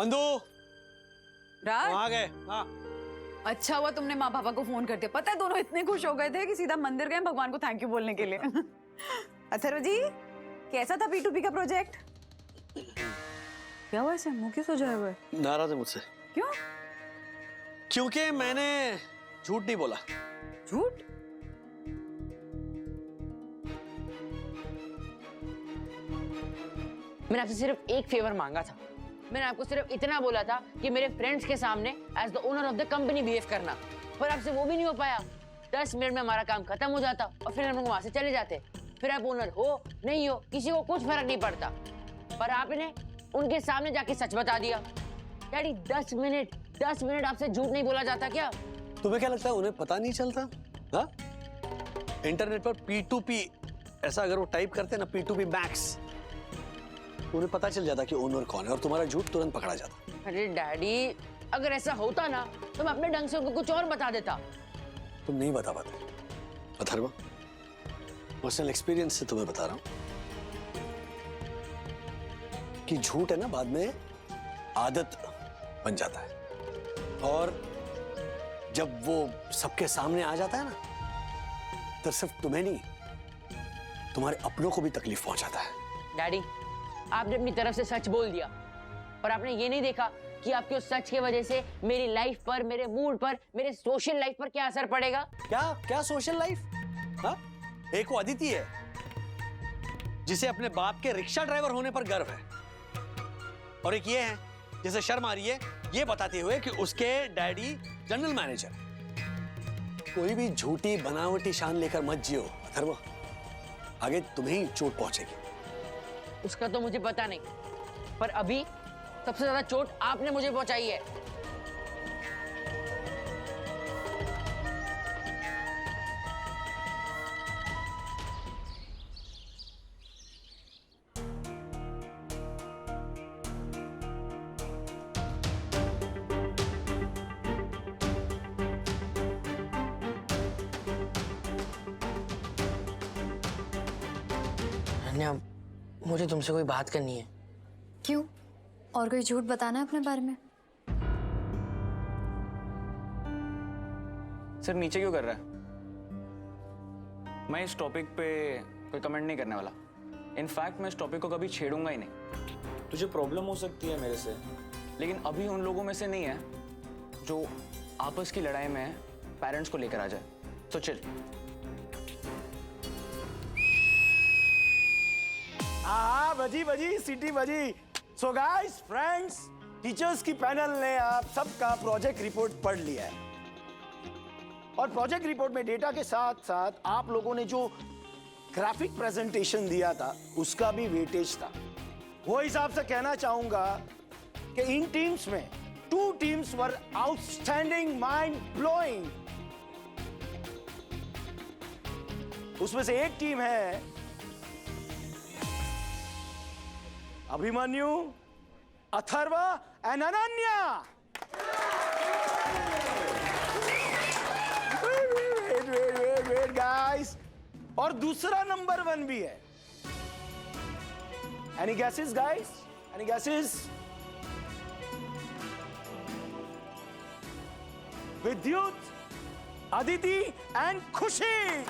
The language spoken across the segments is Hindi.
बंधु राज, आ गए। हाँ अच्छा हुआ तुमने माँ पापा को फोन कर दिया। पता है दोनों इतने खुश हो गए थे कि सीधा मंदिर गए भगवान को थैंक यू बोलने के लिए। अथर्व जी, कैसा था P2P का प्रोजेक्ट? क्या हुआ ऐसे मुंह क्यों सुजाए हुए? नाराज है मुझसे। क्यों? क्योंकि मैंने झूठ नहीं बोला। झूठ? मैंने आपसे सिर्फ एक फेवर मांगा था। मैंने आपको सिर्फ इतना बोला था कि मेरे फ्रेंड्स के सामने as the owner of the company behave करना, पर आपसे वो भी नहीं हो पाया। 10 मिनट में हमारा काम खत्म हो जाता और फिर हम लोग वहां से चले जाते। फिर आप ओनर हो नहीं हो किसी को कुछ फर्क नहीं पड़ता, पर आपने उनके सामने जाके सच बता दिया। डैडी 10 मिनट आपसे झूठ नहीं बोला जाता क्या? तुम्हें क्या लगता है उन्हें पता नहीं चलता? हाँ, इंटरनेट पर P2P ऐसा अगर वो टाइप करते ना P2P मैक्स, तो उन्हें पता चल जाता कि ओनर कौन है और तुम्हारा झूठ तुरंत पकड़ा जाता। अरे डैडी, अगर ऐसा होता ना तो मैं अपने ढंग से उनको कुछ और बता देता। तुम नहीं बता पाते अथर्व, पर्सनल एक्सपीरियंस से तुम्हें बता रहा हूं कि झूठ है ना बाद में आदत बन जाता है, और जब वो सबके सामने आ जाता है ना तो सिर्फ तुम्हें नहीं तुम्हारे अपनों को भी तकलीफ पहुंचाता है। डैडी, आपने अपनी तरफ से सच बोल दिया, पर आपने ये नहीं देखा कि आपके उस सच की वजह से मेरी लाइफ पर, मेरे मूड पर, मेरे सोशल लाइफ पर क्या असर पड़ेगा। क्या क्या सोशल लाइफ? हाँ, एक वो अदिति है जिसे अपने बाप के रिक्शा ड्राइवर होने पर गर्व है, और एक ये है जिसे शर्म आ रही है ये बताते हुए कि उसके डैडी जनरल मैनेजर। कोई भी झूठी बनावटी शान लेकर मत जियो अथर्व, आगे तुम्हें ही चोट पहुंचेगी। उसका तो मुझे पता नहीं, पर अभी सबसे ज्यादा चोट आपने मुझे पहुंचाई है। अन्या, मुझे तुमसे कोई बात करनी है। क्यों? और कोई झूठ बताना है अपने बारे में? सर नीचे क्यों कर रहा है? मैं इस टॉपिक पे कोई कमेंट नहीं करने वाला। इनफैक्ट मैं इस टॉपिक को कभी छेड़ूंगा ही नहीं। तुझे प्रॉब्लम हो सकती है मेरे से, लेकिन अभी उन लोगों में से नहीं है जो आपस की लड़ाई में पेरेंट्स को लेकर आ जाए। तो चल। हाँ, बजी बजी सीटी बजी। सो गाइस, फ्रेंड्स, टीचर्स की पैनल ने आप सबका प्रोजेक्ट रिपोर्ट पढ़ लिया है, और प्रोजेक्ट रिपोर्ट में डेटा के साथ साथ आप लोगों ने जो ग्राफिक प्रेजेंटेशन दिया था उसका भी वेटेज था। वो हिसाब से कहना चाहूंगा कि इन टीम्स में 2 teams were outstanding, mind blowing. उसमें से एक टीम है Abhimanyu, Atharva and Ananya. Wait guys, और दूसरा नंबर 1 भी है। Any guesses guys? Any guesses? Vidyut, Aditi and Khushi.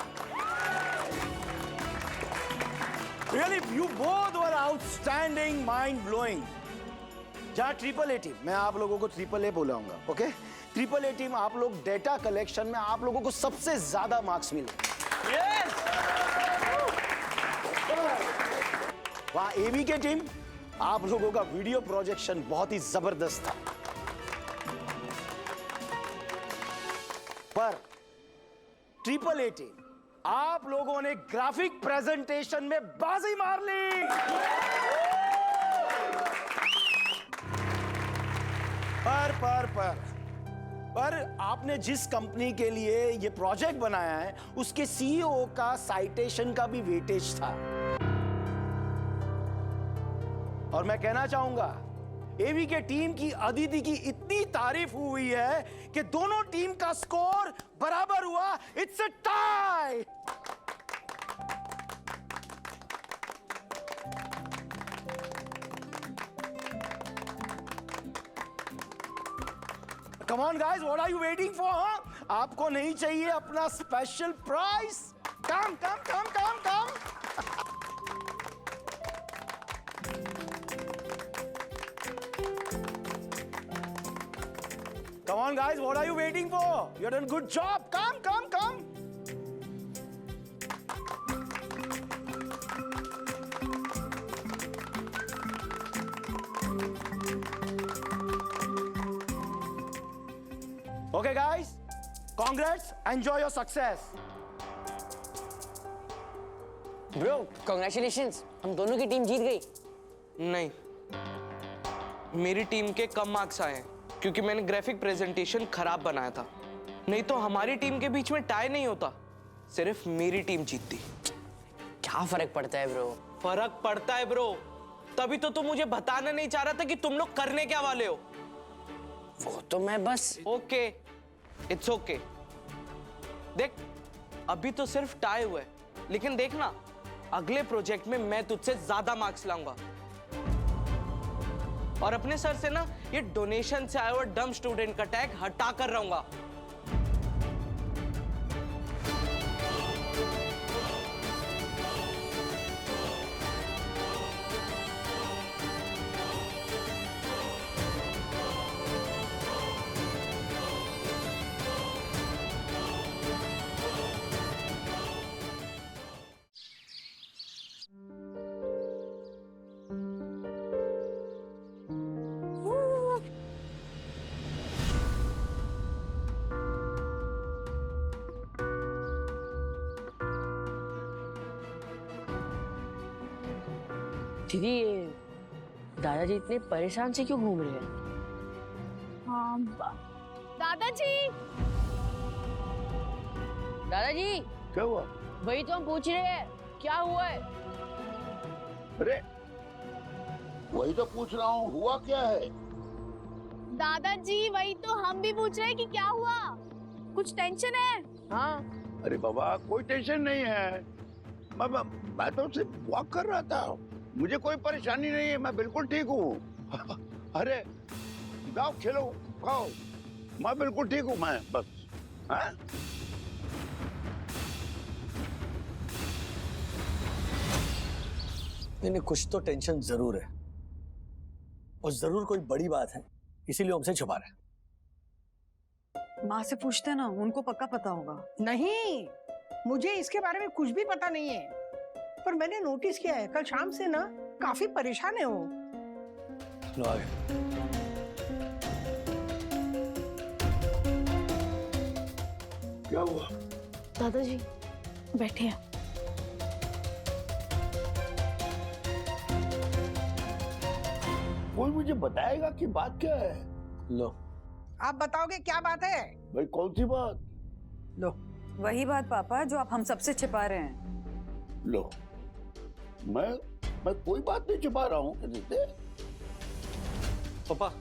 Really, you both were outstanding, mind-blowing. जहाँ ट्रिपल ए टीम, मैं आप लोगों को ट्रिपल ए बोलाऊंगा, ओके? ट्रिपल ए टीम, आप लोग डेटा कलेक्शन में आप लोगों को सबसे ज्यादा मार्क्स मिले। Yes! वहाँ एबी के टीम, आप लोगों का वीडियो प्रोजेक्शन बहुत ही जबरदस्त था, पर ट्रिपल ए टीम, आप लोगों ने ग्राफिक प्रेजेंटेशन में बाजी मार ली। पर आपने जिस कंपनी के लिए ये प्रोजेक्ट बनाया है उसके सीईओ का साइटेशन का भी वेटेज था, और मैं कहना चाहूंगा एवी के टीम की अदिति की इतनी तारीफ हुई है कि दोनों टीम का स्कोर बराबर हुआ। It's a tie. Come on guys, what are you waiting for? Huh? आपको नहीं चाहिए अपना special price? Come, come, come, come, come. Come on guys, what are you waiting for? You've done good job. Come, come, come. Okay guys, congrats, enjoy your success. Bro congratulations, हम दोनों की टीम जीत गई। नहीं, मेरी टीम के कम मार्क्स आए हैं क्योंकि मैंने ग्राफिक प्रेजेंटेशन खराब बनाया था। नहीं तो हमारी टीम के बीच में टाई नहीं होता, सिर्फ मेरी टीम जीतती। क्या फर्क पड़ता है ब्रो? फर्क पड़ता है ब्रो, तभी तो तुम मुझे बताना नहीं चाह रहा था कि तुम लोग करने क्या वाले हो। वो तो मैं बस ओके, इट्स ओके। देख, अभी तो सिर्फ टाई हुआ है, लेकिन देखना अगले प्रोजेक्ट में मैं तुझसे ज्यादा मार्क्स लाऊंगा। और अपने सर से ना ये डोनेशन से आया हुआ डम स्टूडेंट का टैग हटा कर रहूंगा। दीदी, ये दादाजी इतने परेशान से क्यों घूम रहे हैं? दादाजी, दादाजी क्या हुआ? वही तो हम पूछ रहे हैं, क्या हुआ है? अरे वही तो पूछ रहा हूँ, हुआ क्या है? दादाजी वही तो हम भी पूछ रहे हैं कि क्या हुआ? कुछ टेंशन है? हाँ, अरे बाबा कोई टेंशन नहीं है, मैं तो सिर्फ वॉक कर रहा था, मुझे कोई परेशानी नहीं है, मैं बिल्कुल ठीक हूँ। अरे जाओ खेलो खाओ, मैं बिल्कुल ठीक हूँ, मैं बस। हाँ? नहीं, कुछ तो टेंशन जरूर है और जरूर कोई बड़ी बात है, इसीलिए हमसे छुपा रहे हैं। माँ से पूछते ना, उनको पक्का पता होगा। नहीं, मुझे इसके बारे में कुछ भी पता नहीं है, पर मैंने नोटिस किया है कल शाम से ना काफी परेशान है वो। लो आ गए। क्या हुआ? दादाजी बैठे हैं। कोई मुझे बताएगा कि बात क्या है? लो, आप बताओगे क्या बात है? भाई कौन सी बात? लो, वही बात पापा जो आप हम सबसे छिपा रहे हैं। लो, मैं कोई बात नहीं छुपा रहा हूँ किसी से। पापा,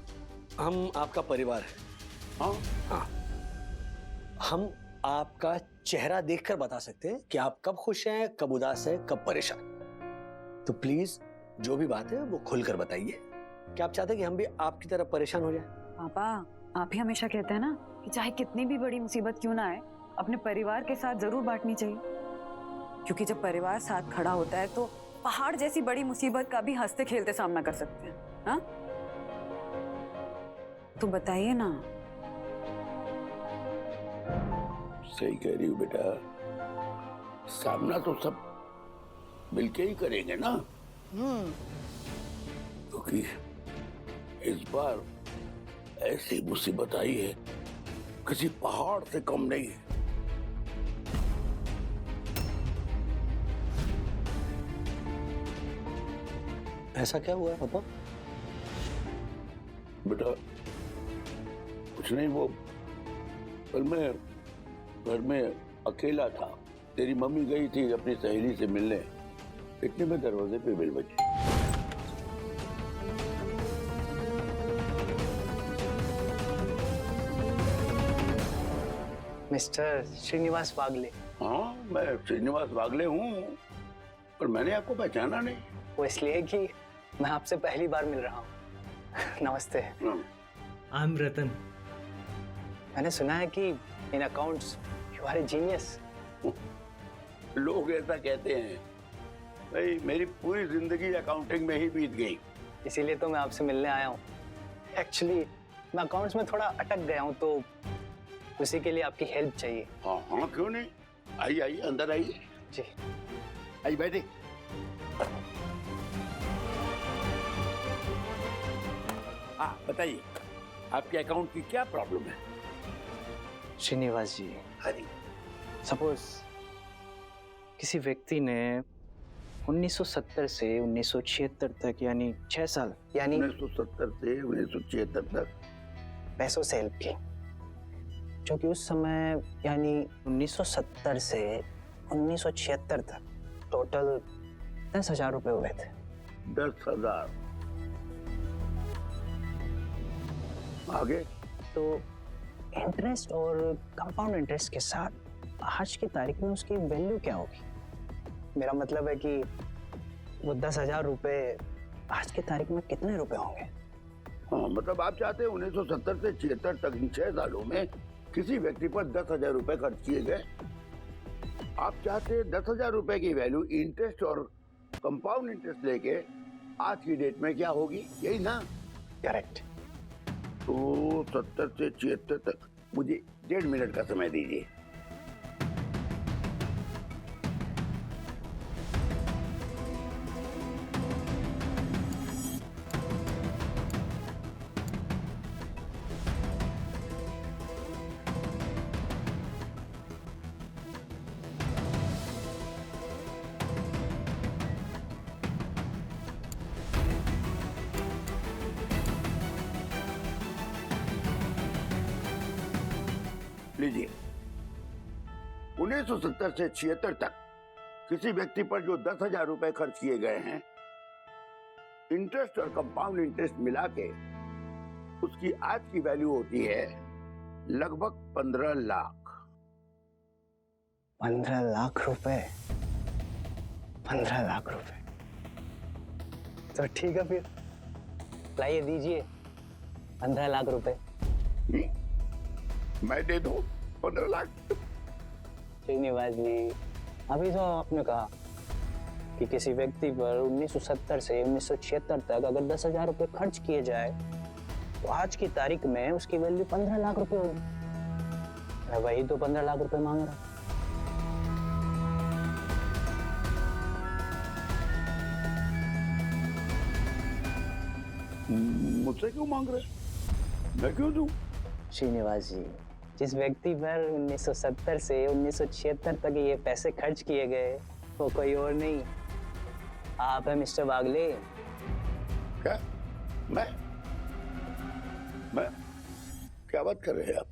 हम आपका परिवार है। हाँ हाँ, हम आपका चेहरा देखकर बता सकते हैं कि आप कब खुश हैं, कब उदास हैं, कब परेशान। तो प्लीज जो भी बात है वो खुलकर बताइए। क्या आप चाहते हैं कि हम भी आपकी तरह परेशान हो जाएं? पापा, आप ही हमेशा कहते हैं ना कि चाहे कितनी भी बड़ी मुसीबत क्यों ना आए, अपने परिवार के साथ जरूर बांटनी चाहिए, क्योंकि जब परिवार साथ खड़ा होता है तो पहाड़ जैसी बड़ी मुसीबत का भी हंसते खेलते सामना कर सकते हैं। हाँ, तो बताइए ना। सही कह रही हूँ बेटा, सामना तो सब मिलके ही करेंगे ना, क्योंकि इस बार ऐसी मुसीबत आई है किसी पहाड़ से कम नहीं है। ऐसा क्या हुआ है पापा? बेटा कुछ नहीं, वो कल मैं घर में अकेला था, तेरी मम्मी गई थी अपनी सहेली से मिलने, इतने में दरवाजे पे बेल बजी। मिस्टर श्रीनिवास वागले। हाँ, मैं श्रीनिवास वागले हूँ, पर मैंने आपको पहचाना नहीं। वो इसलिए कि मैं आपसे पहली बार मिल रहा हूँ। नमस्ते। हाँ, आई एम रतन। मैंने सुना है कि in accounts you are a genius. लोग ऐसा कहते हैं भाई, मेरी पूरी जिंदगी अकाउंटिंग में ही बीत गई। इसीलिए तो मैं आपसे मिलने आया हूँ। एक्चुअली मैं अकाउंट्स में थोड़ा अटक गया हूँ, तो उसी के लिए आपकी हेल्प चाहिए। हाँ हाँ, क्यों नहीं, आइए आइए, अंदर आइए। जी आइए बैठे। हाँ बताइए, आपके अकाउंट की क्या प्रॉब्लम है? श्रीनिवास जी, हरी, सपोज किसी व्यक्ति ने 1970 से 1976 तक यानी 6 साल यानी 1970 से 1976 तक पैसों से हेल्प की, जो कि उस समय यानी 1970 से 1976 तक टोटल 10,000 रुपए हुए थे। 10,000। आगे? तो इंटरेस्ट और कंपाउंड इंटरेस्ट के साथ आज की तारीख में उसकी वैल्यू क्या होगी? मेरा मतलब है कि वो 10,000 रुपए आज की तारीख में कितने रुपए होंगे? हाँ, मतलब आप चाहते हैं 1970 से 76 तक इन 6 सालों में किसी व्यक्ति पर 10,000 रुपए खर्च किए गए। आप चाहते हैं 10,000 रुपए की वैल्यू इंटरेस्ट और कंपाउंड इंटरेस्ट लेके आज की डेट में क्या होगी, यही ना? करेक्ट। तो 70 से 76 तक मुझे 1.5 मिनट का समय दीजिए। लीजिए, 1970 से 76 तक किसी व्यक्ति पर जो 10,000 रुपए खर्च किए गए हैं, इंटरेस्ट और कंपाउंड इंटरेस्ट मिला के उसकी आज की वैल्यू होती है लगभग 15 लाख। 15 लाख रुपए? 15 लाख रुपए तो ठीक है, फिर लाइए दीजिए 15 लाख रुपए। मैं दे दूं 15 लाख? श्रीनिवास जी, अभी तो आपने कहा कि किसी व्यक्ति पर 1970 से 1976 तक अगर 10,000 रुपए खर्च किए जाए तो आज की तारीख में उसकी वैल्यू 15 लाख रुपए होगी। मैं वही तो 15 लाख रुपए मांग रहा हूं। मुझसे क्यों मांग रहे? मैं क्यों दूं? श्रीनिवास जी, जिस व्यक्ति पर 1970 से 1976 तक ये पैसे खर्च किए गए वो कोई और नहीं, आप हैं मिस्टर बागले। क्या? मैं क्या बात कर रहे हैं आप?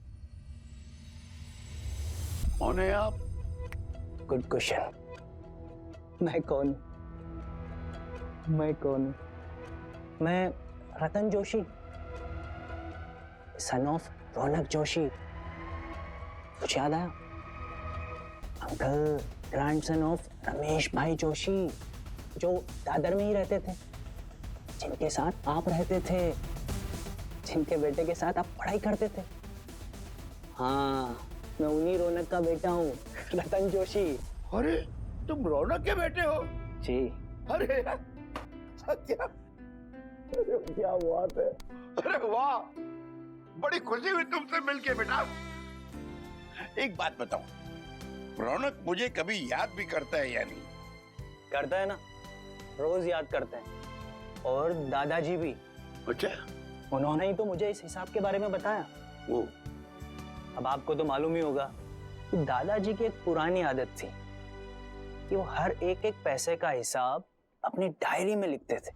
कौन है आप? Good question. मैं कौन हूँ? मैं रतन जोशी, सन ऑफ रौनक जोशी। कुछ याद आया? अंकल ग्रैंडसन ऑफ रमेश भाई जोशी, जो दादर में ही रहते थे, जिनके साथ आप रहते थे, जिनके बेटे के साथ आप पढ़ाई करते थे। हाँ, मैं उन्हीं रौनक का बेटा हूँ, रतन जोशी। अरे तुम रौनक के बेटे हो? जी। अरे क्या, अरे क्या बात है, अरे वाह, बड़ी खुशी हुई तुमसे मिलके बेटा। एक बात बताओ, रौनक मुझे कभी याद भी करता है या नहीं? करता है ना, रोज याद करते हैं। और दादाजी भी। अच्छा, उन्होंने ही तो मुझे इस हिसाब के बारे में बताया। वो अब आपको तो मालूम ही होगा कि दादाजी की एक पुरानी आदत थी कि वो हर एक पैसे का हिसाब अपनी डायरी में लिखते थे।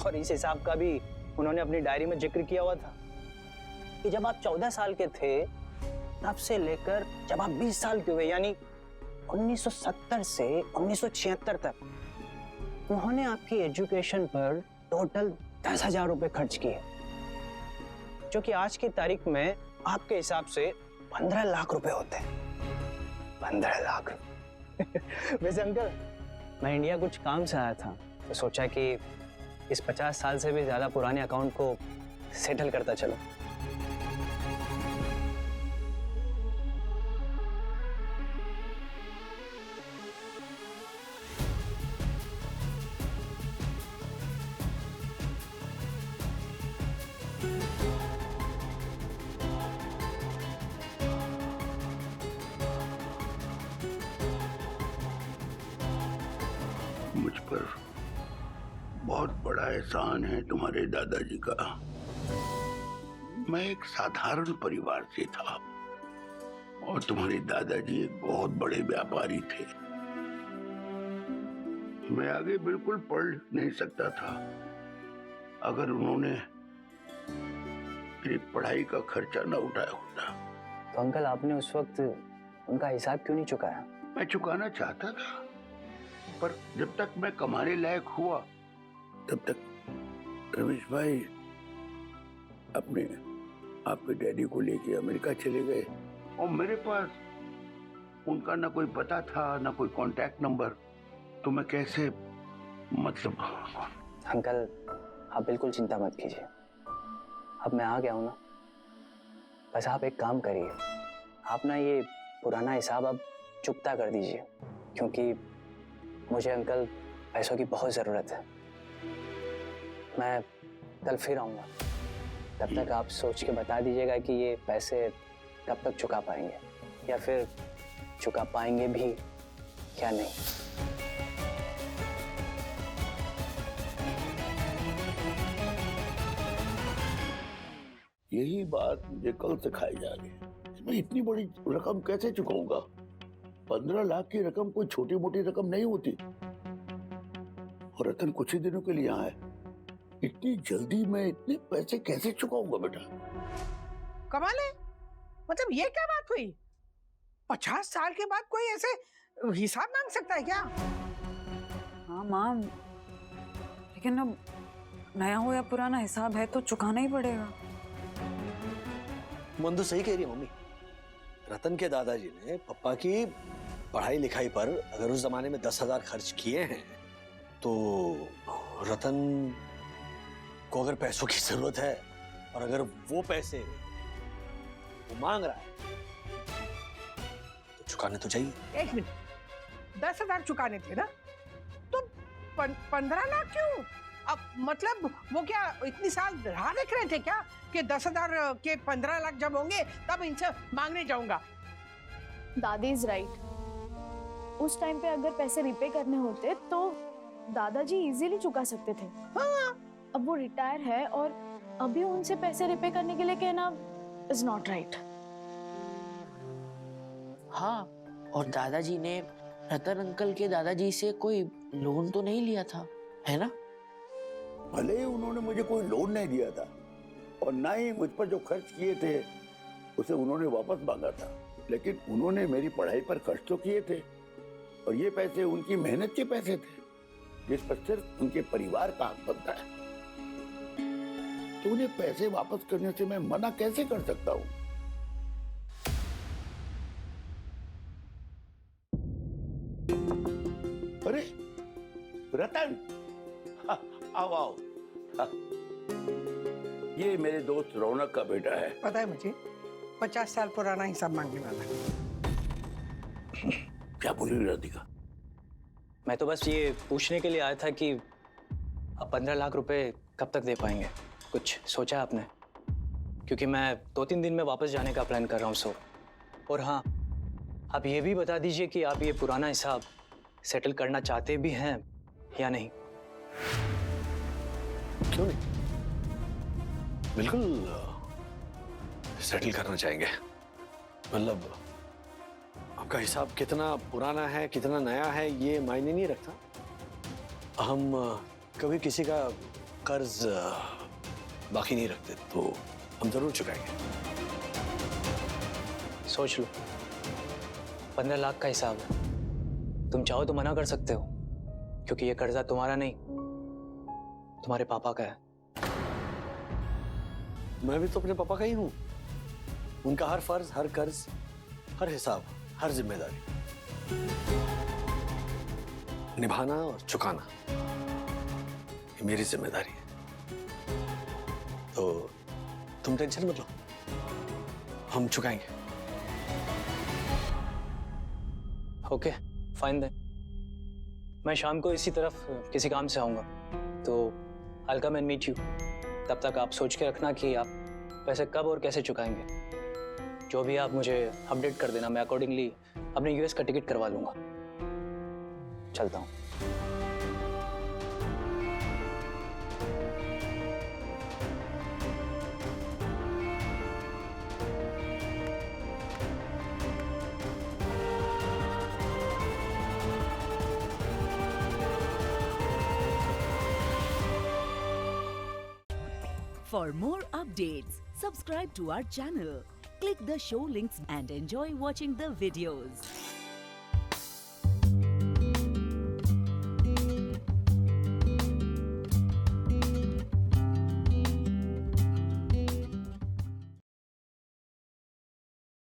और इस हिसाब का भी उन्होंने अपनी डायरी में जिक्र किया हुआ था कि जब आप 14 साल के थे तब से लेकर जब आप 20 साल के हुए यानी 1970 से 1976 तक उन्होंने आपकी एजुकेशन पर टोटल 10,000 रुपए खर्च किए, जो कि आज की तारीख में आपके हिसाब से 15 लाख रुपए होते हैं। 15 लाख। वैसे अंकल, मैं इंडिया कुछ काम से आया था तो सोचा कि इस 50 साल से भी ज्यादा पुराने अकाउंट को सेटल करता चलो। मुझ पर बहुत बड़ा एहसान है तुम्हारे दादाजी का। मैं एक साधारण परिवार से था और तुम्हारे दादाजी एक बहुत बड़े व्यापारी थे। मैं आगे बिल्कुल पढ़ नहीं सकता था अगर उन्होंने मेरी पढ़ाई का खर्चा न उठाया होता। तो अंकल आपने उस वक्त उनका हिसाब क्यों नहीं चुकाया? मैं चुकाना चाहता था, पर जब तक मैं कमाने लायक हुआ तब तक रमेश भाई आपके डैडी को लेके अमेरिका चले गए और मेरे पास उनका ना कोई पता था ना कोई कांटेक्ट नंबर। तो मैं कैसे, मतलब। अंकल आप बिल्कुल चिंता मत कीजिए, अब मैं आ गया हूँ ना। बस आप एक काम करिए, आप ना ये पुराना हिसाब अब चुकता कर दीजिए, क्योंकि मुझे अंकल पैसों की बहुत ज़रूरत है। मैं कल फिर आऊँगा, तब तक आप सोच के बता दीजिएगा कि ये पैसे कब तक चुका पाएंगे या फिर चुका पाएंगे भी या नहीं। यही बात मुझे कल से खाई जा रही है। मैं इतनी बड़ी रकम कैसे चुकाऊंगा? 15 लाख की रकम कोई छोटी मोटी रकम नहीं होती। और रतन कुछ ही दिनों के लिए यहाँ है, इतनी जल्दी मैं इतने पैसे कैसे चुकाऊंगा बेटा? कमाल है, मतलब ये क्या बात हुई? 50 साल के बाद कोई ऐसे हिसाब मांग सकता है क्या? हाँ माँ, लेकिन अब नया हो या पुराना हिसाब है तो चुकाना ही पड़ेगा। मंदू सही कह रही है मम्मी। रतन के दादाजी ने पप्पा की पढ़ाई लिखाई पर अगर उस जमाने में 10,000 खर्च किए हैं तो रतन को अगर पैसों की जरूरत है और अगर वो पैसे वो मांग रहा है तो चुकाने तो चाहिए। 1 मिनट, 10,000 चुकाने थे ना, तो 15 लाख क्यों? अब मतलब वो क्या इतनी साल राह देख रहे थे क्या कि 10,000 के 15 लाख जब होंगे तब इनसे मांगने जाऊंगा? दादी इज राइट। उस टाइम पे अगर पैसे रिपे करने होते तो दादाजी इजीली चुका सकते थे। हाँ। अब वो रिटायर है और अभी उनसे पैसे रिपे करने के लिए कहना इज नॉट राइट। हाँ, और दादाजी ने रतन अंकल के दादाजी से कोई लोन तो नहीं लिया था, है ना? भले ही उन्होंने मुझे कोई लोन नहीं दिया था और ना ही मुझ पर जो खर्च किए थे उसे उन्होंने वापस मांगा था, लेकिन उन्होंने मेरी पढ़ाई पर खर्च तो किए थे और ये पैसे उनकी मेहनत के पैसे थे जिस पर सिर्फ उनके परिवार का हक बनता है। तो उन्हें पैसे वापस करने से मैं मना कैसे कर सकता हूँ? अरे रतन, आओ आओ। ये मेरे दोस्त रौनक का बेटा है। पता है मुझे, 50 साल पुराना हिसाब मांगने वाला। क्या बोल रही राधिका? मैं तो बस ये पूछने के लिए आया था कि अब 15 लाख रुपए कब तक दे पाएंगे? कुछ सोचा आपने? क्योंकि मैं 2-3 दिन में वापस जाने का प्लान कर रहा हूँ सो। और हाँ, आप ये भी बता दीजिए कि आप ये पुराना हिसाब सेटल करना चाहते भी हैं या नहीं। क्यों नहीं, बिल्कुल सेटल करना चाहेंगे। मतलब आपका हिसाब कितना पुराना है कितना नया है ये मायने नहीं रखता। हम कभी किसी का कर्ज बाकी नहीं रखते, तो हम जरूर चुकाएंगे। सोच लो, 15 लाख का हिसाब है। तुम चाहो तो मना कर सकते हो, क्योंकि ये कर्जा तुम्हारा नहीं, तुम्हारे पापा का है। मैं भी तो अपने पापा का ही हूं। उनका हर फर्ज, हर कर्ज, हर हिसाब, हर जिम्मेदारी निभाना और चुकाना ये मेरी जिम्मेदारी है। तो तुम टेंशन मत लो, हम चुकाएंगे। Okay fine then. मैं शाम को इसी तरफ किसी काम से आऊंगा, तो I'll come and meet you। तब तक आप सोच के रखना कि आप पैसे कब और कैसे चुकाएंगे। जो भी आप मुझे अपडेट कर देना, मैं अकॉर्डिंगली अपने US का टिकट करवा लूंगा। चलता हूँ। For more updates, subscribe to our channel, click the show links and enjoy watching the videos.